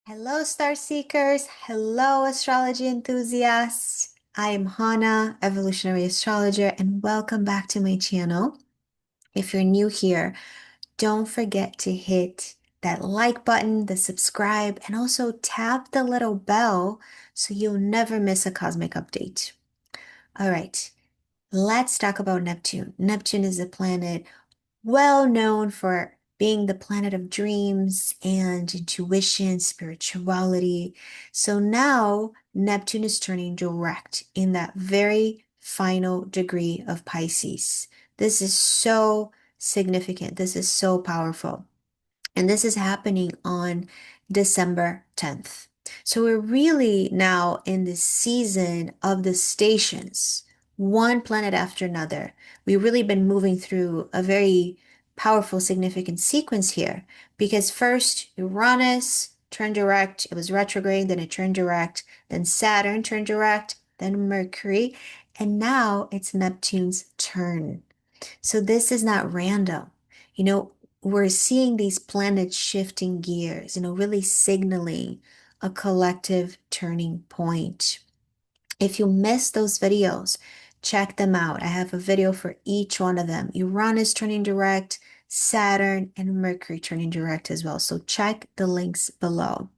Hello, Star Seekers. Hello, astrology enthusiasts. I am Hana, evolutionary astrologer, and welcome back to my channel. If you're new here, don't forget to hit that like button, the subscribe, and also tap the little bell so you'll never miss a cosmic update. All right, let's talk about Neptune. Neptune is a planet well known for being the planet of dreams and intuition, spirituality. So now Neptune is turning direct in that very final degree of Pisces. This is so significant. This is so powerful. And this is happening on December 10th. So we're really now in the season of the stations, one planet after another. We've really been moving through a very powerful, significant sequence here because first Uranus turned direct, it was retrograde, then it turned direct, then Saturn turned direct, then Mercury, and now it's Neptune's turn. So this is not random. You know, we're seeing these planets shifting gears, really signaling a collective turning point. If you missed those videos, check them out. I have a video for each one of them. Uranus turning direct, Saturn, and Mercury turning direct as well. So check the links below.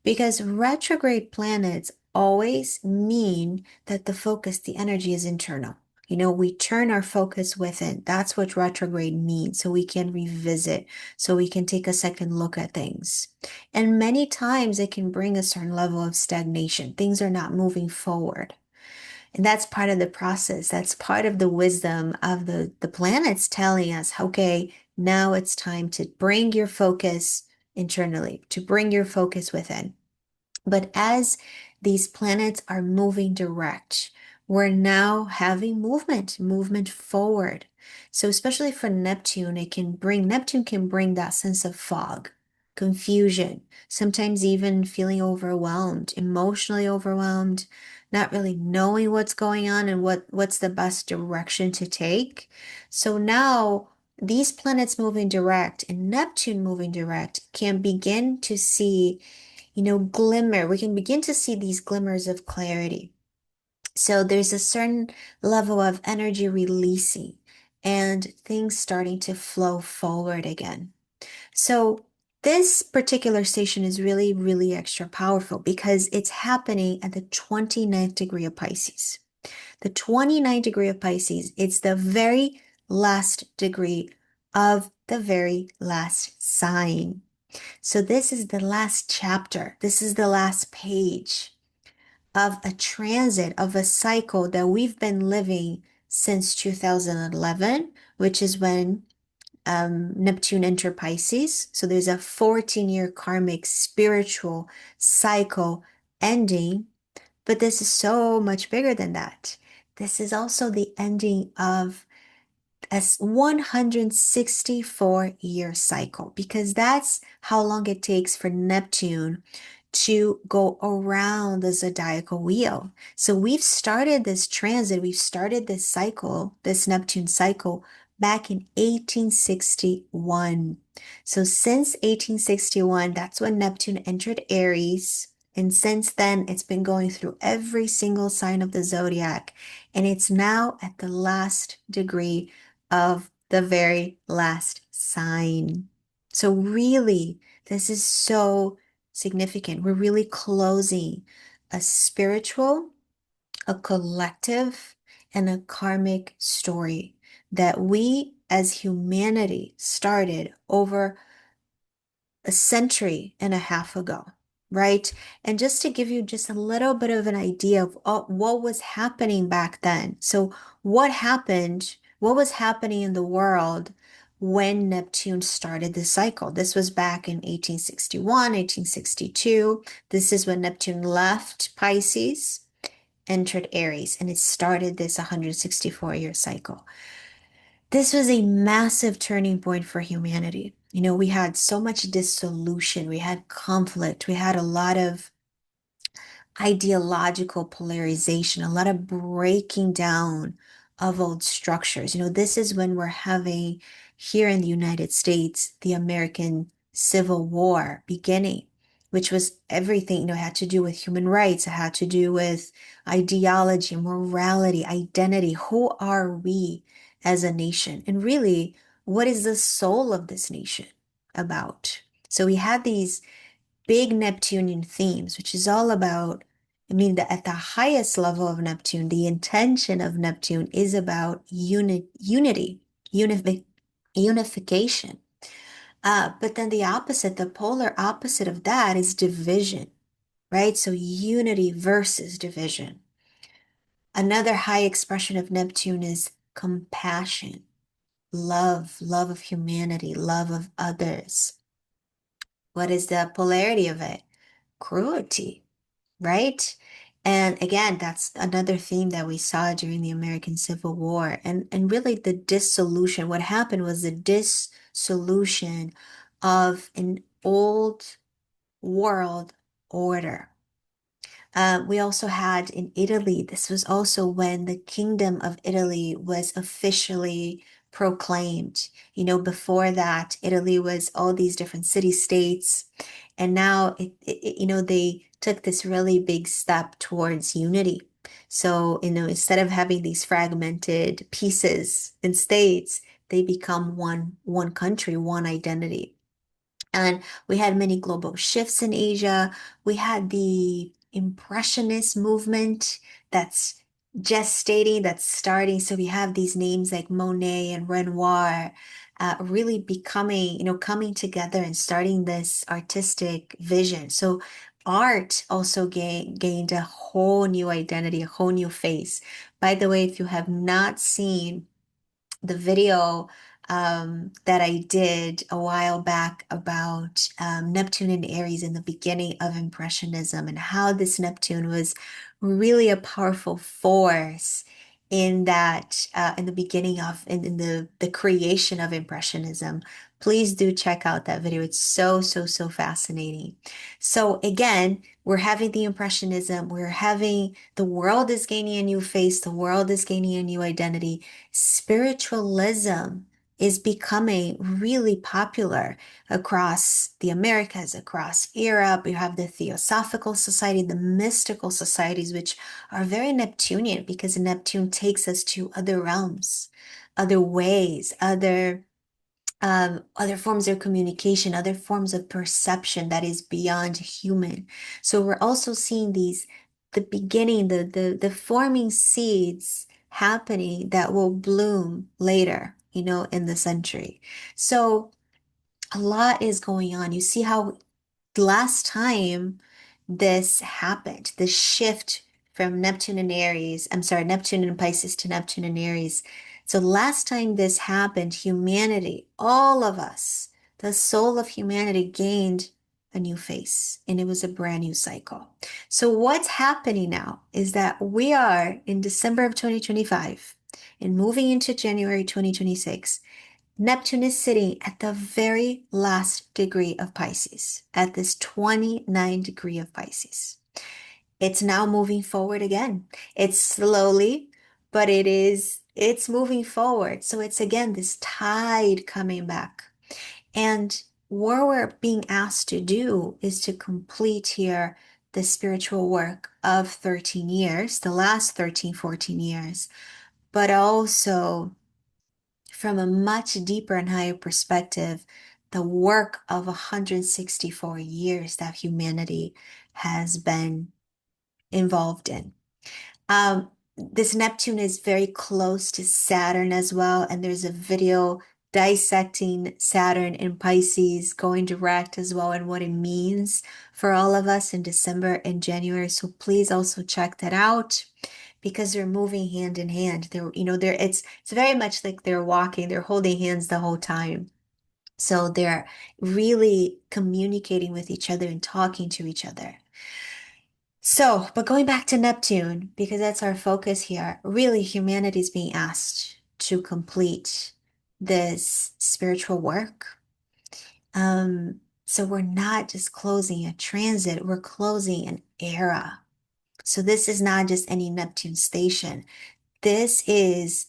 Because retrograde planets always mean that the focus, the energy is internal. We turn our focus within. That's what retrograde means. So we can revisit, so we can take a second look at things. And many times it can bring a certain level of stagnation. Things are not moving forward. And that's part of the process. That's part of the wisdom of the planets telling us, okay, now it's time to bring your focus internally, to bring your focus within. But as these planets are moving direct, we're now having movement forward. So especially for Neptune can bring that sense of fog, confusion, sometimes even feeling overwhelmed, emotionally overwhelmed, not really knowing what's going on and what's the best direction to take. So now these planets moving direct and Neptune moving direct can begin to see glimmer. We can begin to see these glimmers of clarity. So there's a certain level of energy releasing and things starting to flow forward again. So this particular station is really, really extra powerful because it's happening at the 29th degree of Pisces. The 29th degree of Pisces, it's the very last degree of the very last sign. So this is the last chapter. This is the last page of a transit of a cycle that we've been living since 2011, which is when Neptune entered Pisces. So there's a 14-year karmic spiritual cycle ending, but this is so much bigger than that. This is also the ending of a 164-year cycle because that's how long it takes for Neptune to go around the zodiacal wheel. So we've started this transit, we've started this cycle, this Neptune cycle back in 1861. So since 1861, that's when Neptune entered Aries. And since then, it's been going through every single sign of the zodiac. And it's now at the last degree of the very last sign. So really, this is so significant. We're really closing a spiritual, a collective, and a karmic story that we as humanity started over a century and a half ago, right? And just to give you just a little bit of an idea of what was happening back then. So what happened, what was happening in the world when Neptune started the cycle? This was back in 1861, 1862. This is when Neptune left Pisces, entered Aries, and it started this 164-year cycle. This was a massive turning point for humanity. We had so much dissolution, we had conflict, we had a lot of ideological polarization, a lot of breaking down of old structures. This is when we're having here in the United States the American Civil War beginning. which was everything, it had to do with human rights, it had to do with ideology, morality, identity. Who are we as a nation? And really, what is the soul of this nation about? So we had these big Neptunian themes, which is all about, at the highest level of Neptune, the intention of Neptune is about unity, unification. But then the opposite, the polar opposite of that is division, right? So unity versus division. Another high expression of Neptune is compassion, love of humanity, love of others. What is the polarity of it? Cruelty, right? And again, that's another theme that we saw during the American Civil War. And really the dissolution, what happened was the dissolution of an old world order. We also had in Italy, this was also when the Kingdom of Italy was officially proclaimed. Before that, Italy was all these different city-states, and now they took this really big step towards unity. So, instead of having these fragmented pieces and states, they become one country, one identity. And we had many global shifts in Asia. We had the Impressionist movement that's gestating, that's starting. So we have these names like Monet and Renoir, really becoming, coming together and starting this artistic vision. So art also gained a whole new identity, a whole new face. By the way, if you have not seen the video that I did a while back about Neptune and Aries in the beginning of Impressionism and how this Neptune was really a powerful force in that in the beginning of in the creation of Impressionism. Please do check out that video. It's so fascinating. So again, we're having the Impressionism, we're having the world is gaining a new face, the world is gaining a new identity. Spiritualism is becoming really popular across the Americas, across Europe. You have the Theosophical Society, the mystical societies, which are very Neptunian because Neptune takes us to other realms, other ways, other forms of communication, other forms of perception that is beyond human. So we're also seeing the beginning, the forming seeds happening that will bloom later, in the century. So a lot is going on. You see how last time this happened, the shift from Neptune and Aries, I'm sorry, Neptune and Pisces to Neptune and Aries. So last time this happened, humanity, all of us, the soul of humanity gained a new face and it was a brand new cycle. So what's happening now is that we are in December of 2025 and moving into January 2026. Neptune is sitting at the very last degree of Pisces, at this 29 degree of Pisces. It's now moving forward again. It's slowly, but it's moving forward. So it's again this tide coming back. And what we're being asked to do is to complete here the spiritual work of 13 years, the last 13, 14 years, but also from a much deeper and higher perspective, the work of 164 years that humanity has been involved in. This Neptune is very close to Saturn as well, and there's a video dissecting Saturn in Pisces going direct as well and what it means for all of us in December and January. So please also check that out because they're moving hand in hand. It's very much like they're walking, they're holding hands the whole time. So they're really communicating with each other and talking to each other. So, but going back to Neptune, because that's our focus here, really humanity is being asked to complete this spiritual work. So we're not just closing a transit, we're closing an era. So this is not just any Neptune station. This is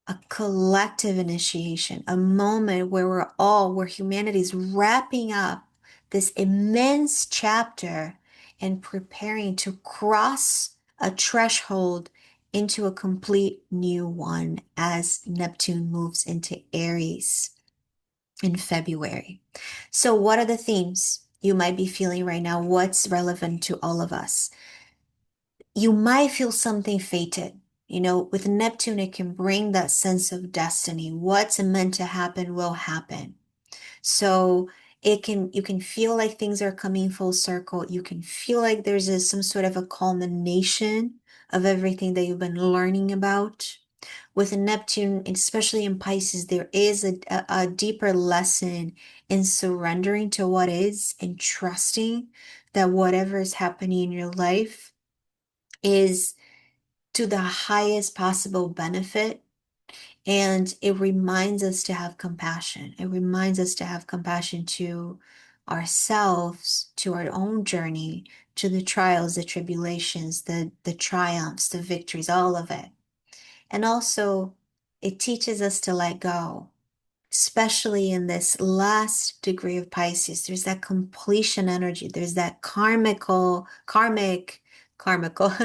a collective initiation, a moment where where humanity is wrapping up this immense chapter and preparing to cross a threshold into a complete new one as Neptune moves into Aries in February. So, what are the themes you might be feeling right now? What's relevant to all of us? You might feel something fated. With Neptune, it can bring that sense of destiny. What's meant to happen will happen. So you can feel like things are coming full circle. You can feel like some sort of a culmination of everything that you've been learning about. With Neptune, especially in Pisces, there is a deeper lesson in surrendering to what is and trusting that whatever is happening in your life is to the highest possible benefit. And it reminds us to have compassion. It reminds us to have compassion to ourselves, to our own journey, to the trials, the tribulations, the triumphs, the victories, all of it. And also, it teaches us to let go, especially in this last degree of Pisces. There's that completion energy. There's that karmical,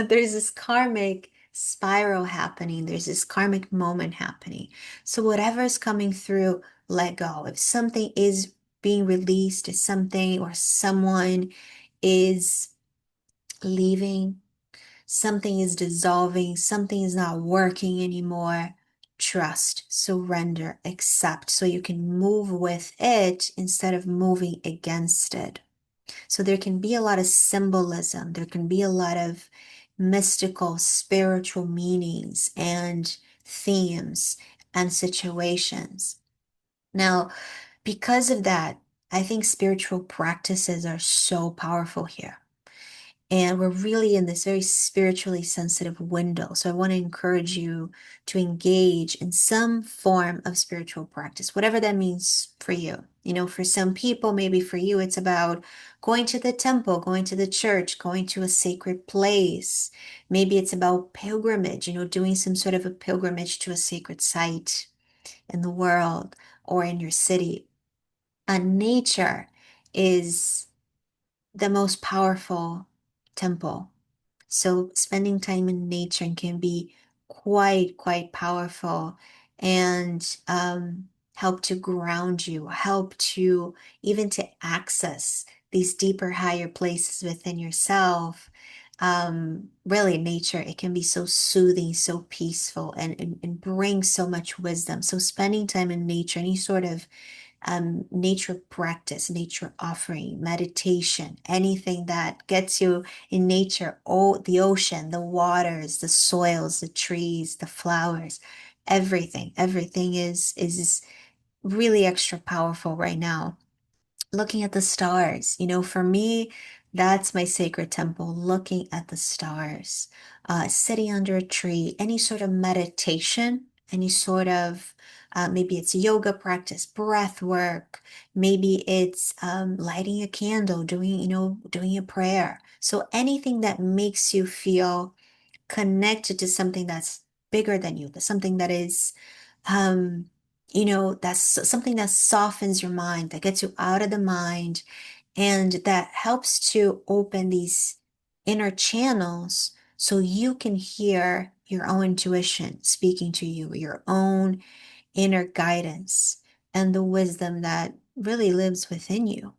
there's this karmic spiral happening. There's this karmic moment happening. So whatever's coming through, let go. If something is being released, if something or someone is leaving, something is dissolving, something is not working anymore. Trust, surrender, accept so you can move with it instead of moving against it. So there can be a lot of symbolism, there can be a lot of mystical, spiritual meanings and themes and situations. Now, because of that, I think spiritual practices are so powerful here. And we're really in this very spiritually sensitive window. So I want to encourage you to engage in some form of spiritual practice, whatever that means for you. For some people, maybe for you, it's about going to the temple, going to the church, going to a sacred place. Maybe it's about pilgrimage, doing some sort of a pilgrimage to a sacred site in the world or in your city. And nature is the most powerful temple. So spending time in nature can be quite powerful and help to ground you, help to even to access these deeper, higher places within yourself. Really, nature, it can be so soothing, so peaceful, and bring so much wisdom. So spending time in nature, any sort of nature practice, nature offering, meditation, anything that gets you in nature, the ocean, the waters, the soils, the trees, the flowers, everything is really extra powerful right now. Looking at the stars, for me, that's my sacred temple, looking at the stars, sitting under a tree, any sort of meditation, any sort of maybe it's yoga practice, breath work, maybe it's lighting a candle, doing a prayer. So anything that makes you feel connected to something that's bigger than you, something that is um, that's something that softens your mind, that gets you out of the mind, and that helps to open these inner channels so you can hear your own intuition speaking to you, your own inner guidance, and the wisdom that really lives within you.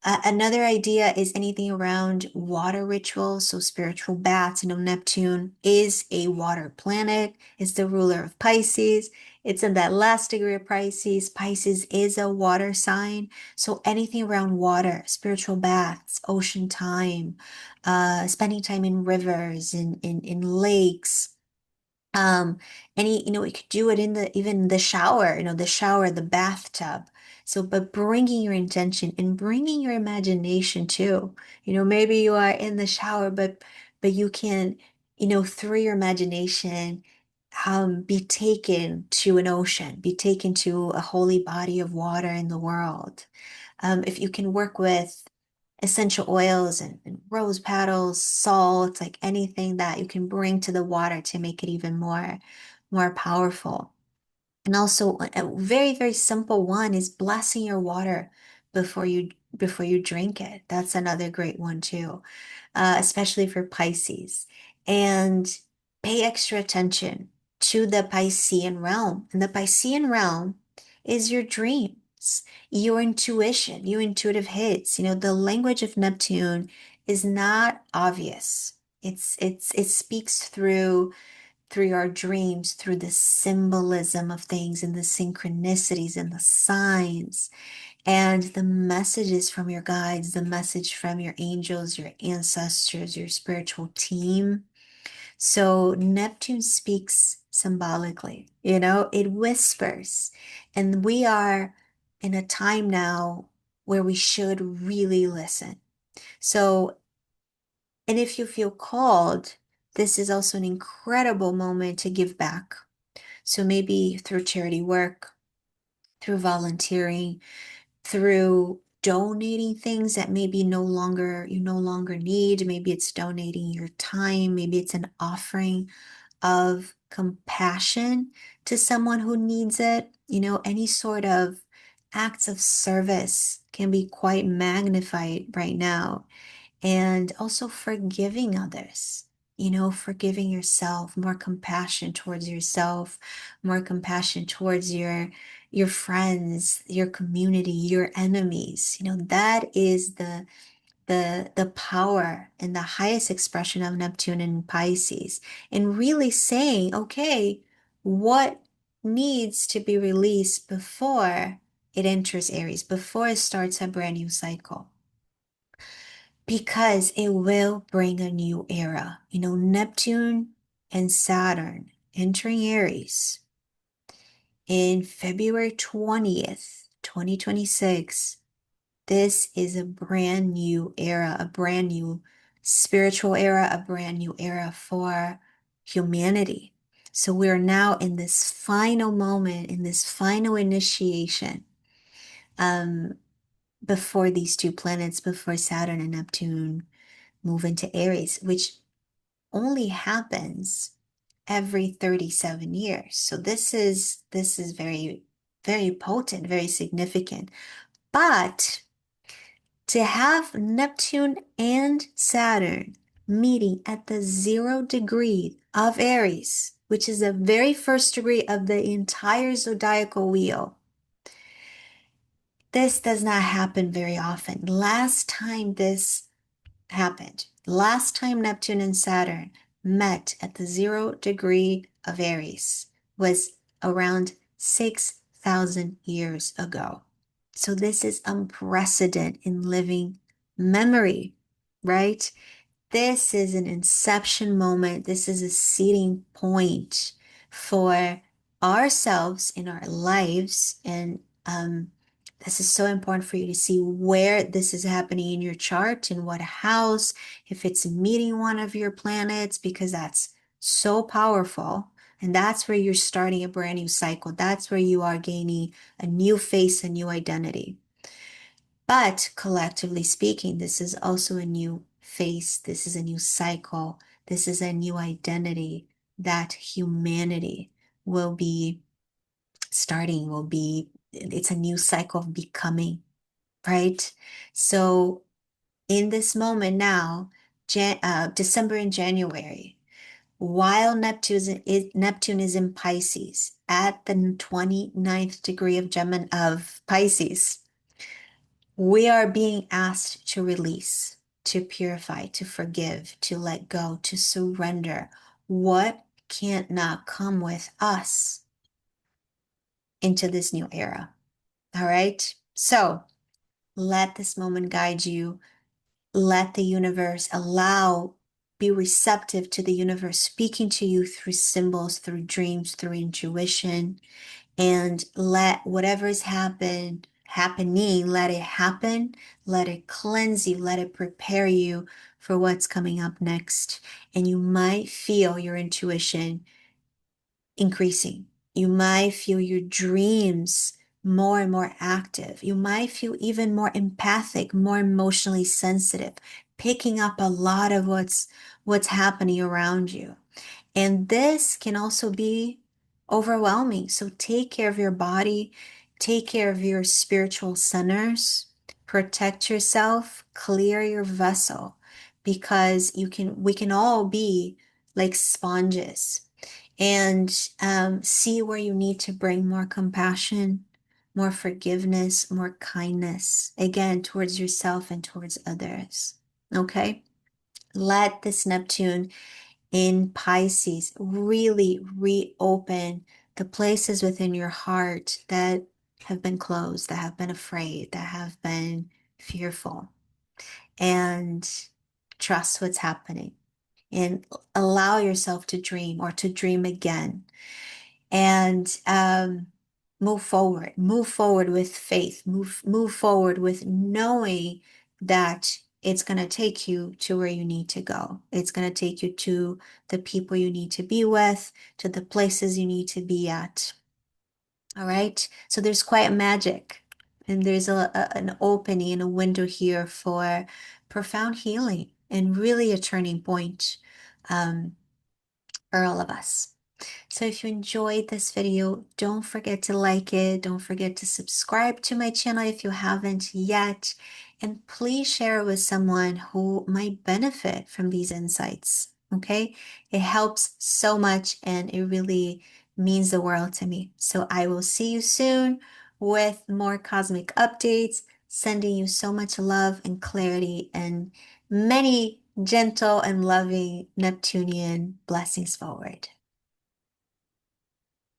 Another idea is anything around water rituals, so spiritual baths. Neptune is a water planet. It's the ruler of Pisces. It's in that last degree of Pisces. Pisces is a water sign. So anything around water, spiritual baths, ocean time, spending time in rivers, in lakes, um, we could do it in even the shower, the bathtub. So, but bringing your intention and bringing your imagination too. Maybe you are in the shower, but you can, through your imagination, be taken to an ocean, be taken to a holy body of water in the world. If you can work with essential oils and rose petals, salt, like anything that you can bring to the water to make it even more powerful. And also a very, very simple one is blessing your water, before you drink it. That's another great one too, especially for Pisces. And pay extra attention to the Piscean realm. And the Piscean realm is your dreams, your intuition, your intuitive hits. The language of Neptune is not obvious. It speaks through our dreams, through the symbolism of things and the synchronicities and the signs and the messages from your guides, the message from your angels, your ancestors, your spiritual team. So Neptune speaks symbolically, it whispers. And we are in a time now where we should really listen. So, and if you feel called, this is also an incredible moment to give back. So maybe through charity work, through volunteering, through donating things that maybe you no longer need. Maybe it's donating your time, maybe it's an offering of compassion to someone who needs it. Any sort of acts of service can be quite magnified right now. And also forgiving others, forgiving yourself, more compassion towards yourself, more compassion towards your friends, your community, your enemies. That is the power and the highest expression of Neptune and Pisces, and really saying, okay, what needs to be released before it enters Aries, before it starts a brand new cycle, because it will bring a new era. Neptune and Saturn entering Aries in February 20th, 2026. This is a brand new era, a brand new spiritual era, a brand new era for humanity. So we're now in this final moment, in this final initiation, um, before these two planets, before Saturn and Neptune move into Aries, which only happens every 37 years. So this is very, very potent, very significant. But to have Neptune and Saturn meeting at the 0 degree of Aries, which is the very first degree of the entire zodiacal wheel, this does not happen very often. Last time this happened, last time Neptune and Saturn met at the 0 degree of Aries was around 6,000 years ago. So this is unprecedented in living memory, right? This is an inception moment. This is a seeding point for ourselves in our lives. And this is so important for you to see where this is happening in your chart, in what house, if it's meeting one of your planets, because that's so powerful. And that's where you're starting a brand new cycle. That's where you are gaining a new face, a new identity. But collectively speaking, this is also a new face. This is a new cycle. This is a new identity that humanity will be starting, it's a new cycle of becoming, right? So in this moment now, December and January, while Neptune is in Pisces at the 29th degree of Pisces, we are being asked to release, to purify, to forgive, to let go, to surrender what can't not come with us into this new era. All right? So let this moment guide you. Let the universe be receptive to the universe speaking to you through symbols, through dreams, through intuition, and let whatever is happening, let it happen, let it cleanse you, let it prepare you for what's coming up next. And you might feel your intuition increasing. You might feel your dreams more and more active. You might feel even more empathic, more emotionally sensitive, picking up a lot of what's happening around you. And this can also be overwhelming. So take care of your body, take care of your spiritual centers, protect yourself, clear your vessel, because we can all be like sponges, and see where you need to bring more compassion, more forgiveness, more kindness, again, towards yourself and towards others. Okay? Let this Neptune in Pisces really reopen the places within your heart that have been closed, that have been afraid, that have been fearful, and trust what's happening and allow yourself to dream or to dream again, and move forward with faith, move forward with knowing that it's going to take you to where you need to go. It's going to take you to the people you need to be with, to the places you need to be at. All right. So there's quite a magic, and there's an opening and a window here for profound healing and really a turning point um, for all of us. So if you enjoyed this video, don't forget to like it. Don't forget to subscribe to my channel if you haven't yet. And please share it with someone who might benefit from these insights. Okay? It helps so much and it really means the world to me. So I will see you soon with more cosmic updates, sending you so much love and clarity and many gentle and loving Neptunian blessings forward.